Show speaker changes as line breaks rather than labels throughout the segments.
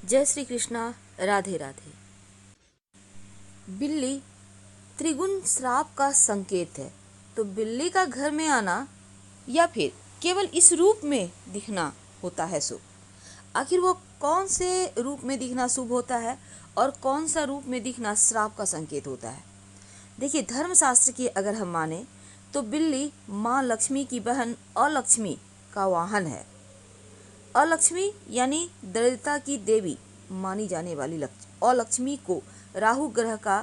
जय श्री कृष्णा। राधे राधे। बिल्ली त्रिगुण श्राप का संकेत है, तो बिल्ली का घर में आना या फिर केवल इस रूप में दिखना होता है शुभ। आखिर वो कौन से रूप में दिखना शुभ होता है और कौन सा रूप में दिखना श्राप का संकेत होता है। देखिए, धर्मशास्त्र की अगर हम माने तो बिल्ली माँ लक्ष्मी की बहन अलक्ष्मी का वाहन है। अलक्ष्मी यानी दरिद्रता की देवी मानी जाने वाली अलक्ष्मी को राहु ग्रह का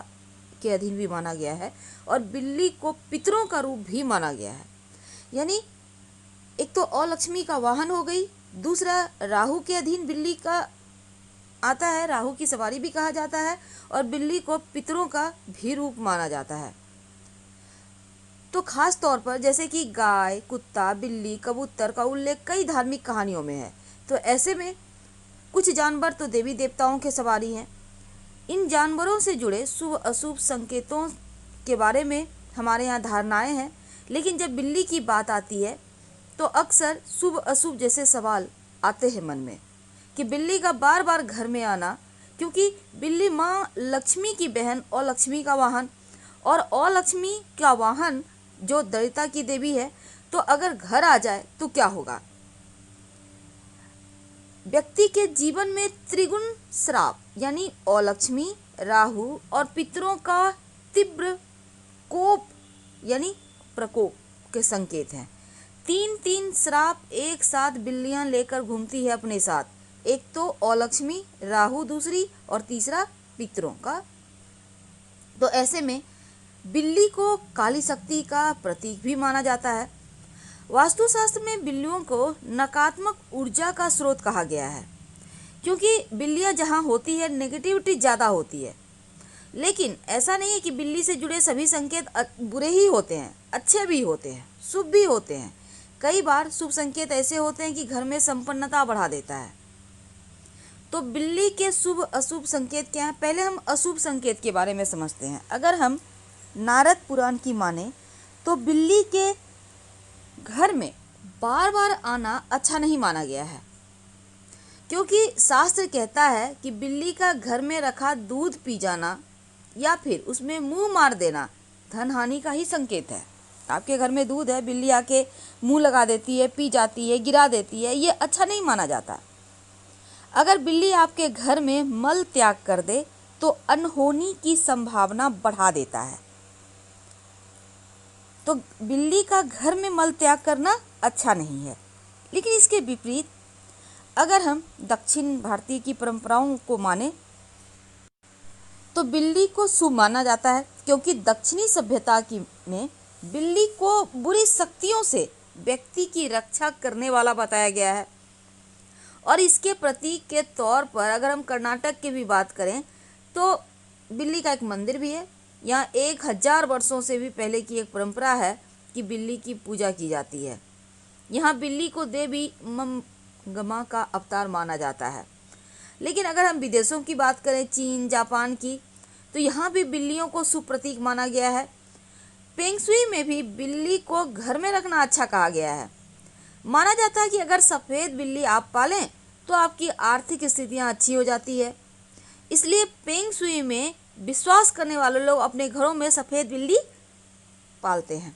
के अधीन भी माना गया है और बिल्ली को पितरों का रूप भी माना गया है। यानी एक तो अलक्ष्मी का वाहन हो गई, दूसरा राहु के अधीन बिल्ली का आता है, राहु की सवारी भी कहा जाता है, और बिल्ली को पितरों का भी रूप माना जाता है। तो खास तौर पर जैसे कि गाय, कुत्ता, बिल्ली, कबूतर का उल्लेख कई धार्मिक कहानियों में है। तो ऐसे में कुछ जानवर तो देवी देवताओं के सवारी हैं। इन जानवरों से जुड़े शुभ अशुभ संकेतों के बारे में हमारे यहाँ धारणाएं हैं, लेकिन जब बिल्ली की बात आती है तो अक्सर शुभ अशुभ जैसे सवाल आते हैं मन में कि बिल्ली का बार बार घर में आना, क्योंकि बिल्ली माँ लक्ष्मी की बहन और लक्ष्मी का वाहन, और अलक्ष्मी का वाहन जो दरिद्रता की देवी है, तो अगर घर आ जाए तो क्या होगा। व्यक्ति के जीवन में त्रिगुण श्राप यानी अलक्ष्मी, राहु और पितरों का तीव्र कोप यानी प्रकोप के संकेत हैं। तीन श्राप एक साथ बिल्लियां लेकर घूमती है अपने साथ, एक तो अलक्ष्मी, राहु दूसरी, और तीसरा पितरों का। तो ऐसे में बिल्ली को काली शक्ति का प्रतीक भी माना जाता है। वास्तुशास्त्र में बिल्लियों को नकारात्मक ऊर्जा का स्रोत कहा गया है, क्योंकि बिल्लियां जहां होती है नेगेटिविटी ज़्यादा होती है। लेकिन ऐसा नहीं है कि बिल्ली से जुड़े सभी संकेत बुरे ही होते हैं, अच्छे भी होते हैं, शुभ भी होते हैं। कई बार शुभ संकेत ऐसे होते हैं कि घर में संपन्नता बढ़ा देता है। तो बिल्ली के शुभ अशुभ संकेत क्या हैं? पहले हम अशुभ संकेत के बारे में समझते हैं। अगर हम नारद पुराण की माने तो बिल्ली के घर में बार बार आना अच्छा नहीं माना गया है, क्योंकि शास्त्र कहता है कि बिल्ली का घर में रखा दूध पी जाना या फिर उसमें मुंह मार देना धन हानि का ही संकेत है। आपके घर में दूध है, बिल्ली आके मुंह लगा देती है, पी जाती है, गिरा देती है, ये अच्छा नहीं माना जाता। अगर बिल्ली आपके घर में मल त्याग कर दे तो अनहोनी की संभावना बढ़ा देता है। तो बिल्ली का घर में मल त्याग करना अच्छा नहीं है। लेकिन इसके विपरीत अगर हम दक्षिण भारतीय की परंपराओं को माने तो बिल्ली को शुभ माना जाता है, क्योंकि दक्षिणी सभ्यता में बिल्ली को बुरी शक्तियों से व्यक्ति की रक्षा करने वाला बताया गया है। और इसके प्रतीक के तौर पर अगर हम कर्नाटक की भी बात करें तो बिल्ली का एक मंदिर भी है। यहाँ 1000 वर्षों से भी पहले की एक परंपरा है कि बिल्ली की पूजा की जाती है। यहाँ बिल्ली को देवी मम्मा का अवतार माना जाता है। लेकिन अगर हम विदेशों की बात करें, चीन, जापान की, तो यहाँ भी बिल्लियों को शुभ प्रतीक माना गया है। फेंग शुई में भी बिल्ली को घर में रखना अच्छा कहा गया है। माना जाता है कि अगर सफ़ेद बिल्ली आप पालें तो आपकी आर्थिक स्थितियाँ अच्छी हो जाती है। इसलिए फेंग शुई में विश्वास करने वाले लोग अपने घरों में सफ़ेद बिल्ली पालते हैं।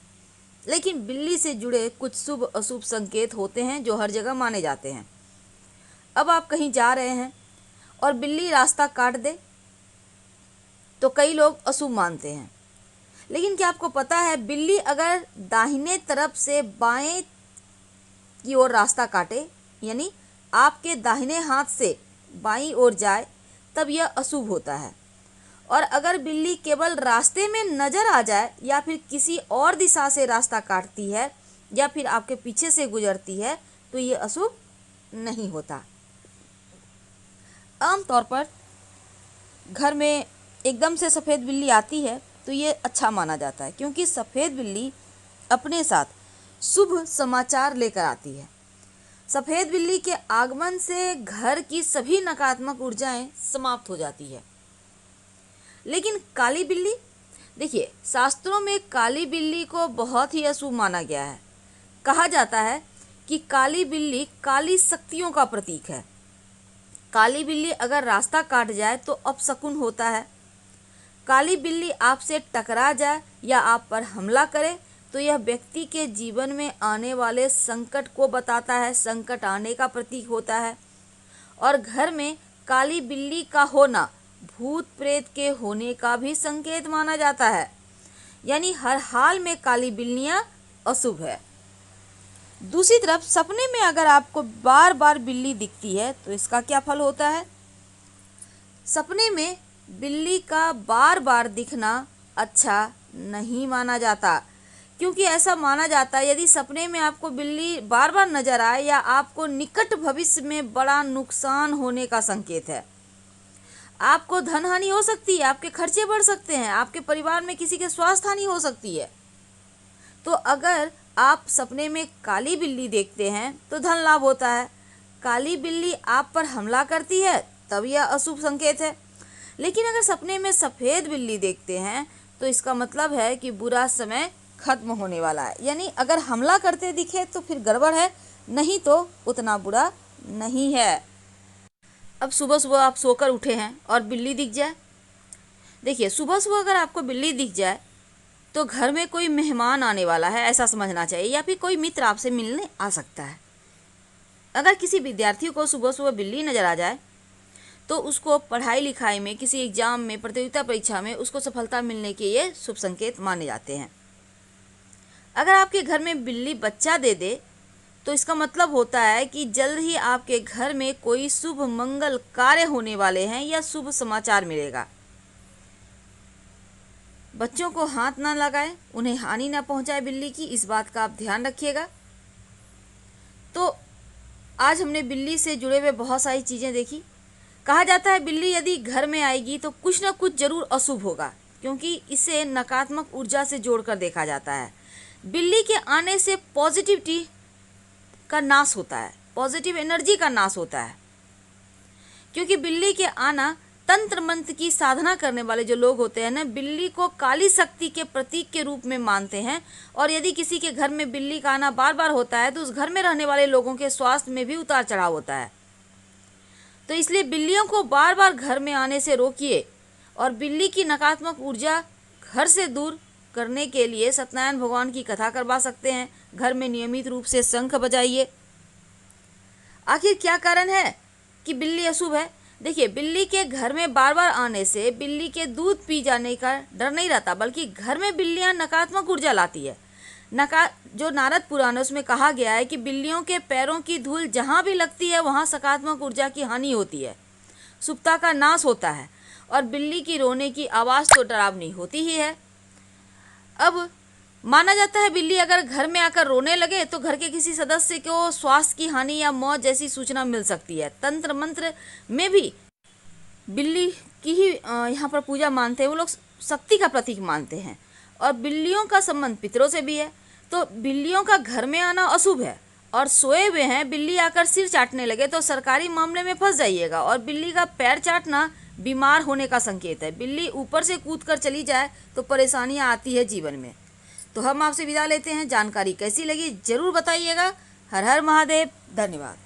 लेकिन बिल्ली से जुड़े कुछ शुभ अशुभ संकेत होते हैं जो हर जगह माने जाते हैं। अब आप कहीं जा रहे हैं और बिल्ली रास्ता काट दे तो कई लोग अशुभ मानते हैं। लेकिन क्या आपको पता है, बिल्ली अगर दाहिने तरफ से बाएं की ओर रास्ता काटे, यानी आपके दाहिने हाथ से बाईं ओर जाए, तब यह अशुभ होता है। और अगर बिल्ली केवल रास्ते में नजर आ जाए या फिर किसी और दिशा से रास्ता काटती है या फिर आपके पीछे से गुजरती है तो ये अशुभ नहीं होता। आमतौर पर घर में एकदम से सफ़ेद बिल्ली आती है तो ये अच्छा माना जाता है, क्योंकि सफ़ेद बिल्ली अपने साथ शुभ समाचार लेकर आती है। सफ़ेद बिल्ली के आगमन से घर की सभी नकारात्मक ऊर्जाएं समाप्त हो जाती है। लेकिन काली बिल्ली, देखिए, शास्त्रों में काली बिल्ली को बहुत ही अशुभ माना गया है। कहा जाता है कि काली बिल्ली काली शक्तियों का प्रतीक है। काली बिल्ली अगर रास्ता काट जाए तो अपशकुन होता है। काली बिल्ली आपसे टकरा जाए या आप पर हमला करे तो यह व्यक्ति के जीवन में आने वाले संकट को बताता है, संकट आने का प्रतीक होता है। और घर में काली बिल्ली का होना भूत प्रेत के होने का भी संकेत माना जाता है, यानी हर हाल में काली बिल्लियां अशुभ है। दूसरी तरफ सपने में अगर आपको बार बार बिल्ली दिखती है तो इसका क्या फल होता है? सपने में बिल्ली का बार बार दिखना अच्छा नहीं माना जाता, क्योंकि ऐसा माना जाता है यदि सपने में आपको बिल्ली बार बार नजर आए या आपको निकट भविष्य में बड़ा नुकसान होने का संकेत है। आपको धन हानि हो सकती है, आपके खर्चे बढ़ सकते हैं, आपके परिवार में किसी के स्वास्थ्य हानि हो सकती है। तो अगर आप सपने में काली बिल्ली देखते हैं तो धन लाभ होता है। काली बिल्ली आप पर हमला करती है तब यह अशुभ संकेत है। लेकिन अगर सपने में सफ़ेद बिल्ली देखते हैं तो इसका मतलब है कि बुरा समय खत्म होने वाला है, यानी अगर हमला करते दिखे तो फिर गड़बड़ है, नहीं तो उतना बुरा नहीं है। अब सुबह सुबह आप सोकर उठे हैं और बिल्ली दिख जाए। देखिए, सुबह सुबह अगर आपको बिल्ली दिख जाए तो घर में कोई मेहमान आने वाला है ऐसा समझना चाहिए, या फिर कोई मित्र आपसे मिलने आ सकता है। अगर किसी विद्यार्थी को सुबह सुबह बिल्ली नज़र आ जाए तो उसको पढ़ाई लिखाई में, किसी एग्जाम में, प्रतियोगिता परीक्षा में उसको सफलता मिलने के ये शुभ संकेत माने जाते हैं। अगर आपके घर में बिल्ली बच्चा दे दे तो इसका मतलब होता है कि जल्द ही आपके घर में कोई शुभ मंगल कार्य होने वाले हैं या शुभ समाचार मिलेगा। बच्चों को हाथ ना लगाएं, उन्हें हानि ना पहुंचाए बिल्ली की, इस बात का आप ध्यान रखिएगा। तो आज हमने बिल्ली से जुड़े हुए बहुत सारी चीज़ें देखी। कहा जाता है बिल्ली यदि घर में आएगी तो कुछ ना कुछ जरूर अशुभ होगा, क्योंकि इसे नकारात्मक ऊर्जा से जोड़कर देखा जाता है। बिल्ली के आने से पॉजिटिविटी का नाश होता है, पॉजिटिव एनर्जी का नाश होता है, क्योंकि बिल्ली के आना, तंत्र मंत्र की साधना करने वाले जो लोग होते हैं ना, बिल्ली को काली शक्ति के प्रतीक के रूप में मानते हैं। और यदि किसी के घर में बिल्ली का आना बार बार होता है तो उस घर में रहने वाले लोगों के स्वास्थ्य में भी उतार चढ़ाव होता है। तो इसलिए बिल्लियों को बार बार घर में आने से रोकिए और बिल्ली की नकारात्मक ऊर्जा घर से दूर करने के लिए सत्यनारायण भगवान की कथा करवा सकते हैं। घर में नियमित रूप से शंख बजाइए। आखिर क्या कारण है कि बिल्ली अशुभ है? देखिए, बिल्ली के घर में बार बार आने से बिल्ली के दूध पी जाने का डर नहीं रहता, बल्कि घर में बिल्लियां नकारात्मक ऊर्जा लाती है। जो नारद पुराण है उसमें कहा गया है कि बिल्लियों के पैरों की धूल जहाँ भी लगती है वहाँ सकारात्मक ऊर्जा की हानि होती है, शुभता का नाश होता है। और बिल्ली की रोने की आवाज़ तो डरावनी होती ही है। अब माना जाता है बिल्ली अगर घर में आकर रोने लगे तो घर के किसी सदस्य को स्वास्थ्य की हानि या मौत जैसी सूचना मिल सकती है। तंत्र मंत्र में भी बिल्ली की ही यहाँ पर पूजा मानते हैं, वो लोग शक्ति का प्रतीक मानते हैं। और बिल्लियों का संबंध पितरों से भी है। तो बिल्लियों का घर में आना अशुभ है। और सोए हुए हैं, बिल्ली आकर सिर चाटने लगे तो सरकारी मामले में फंस जाइएगा। और बिल्ली का पैर चाटना बीमार होने का संकेत है। बिल्ली ऊपर से कूद कर चली जाए तो परेशानियां आती है जीवन में। तो हम आपसे विदा लेते हैं। जानकारी कैसी लगी जरूर बताइएगा। हर हर महादेव। धन्यवाद।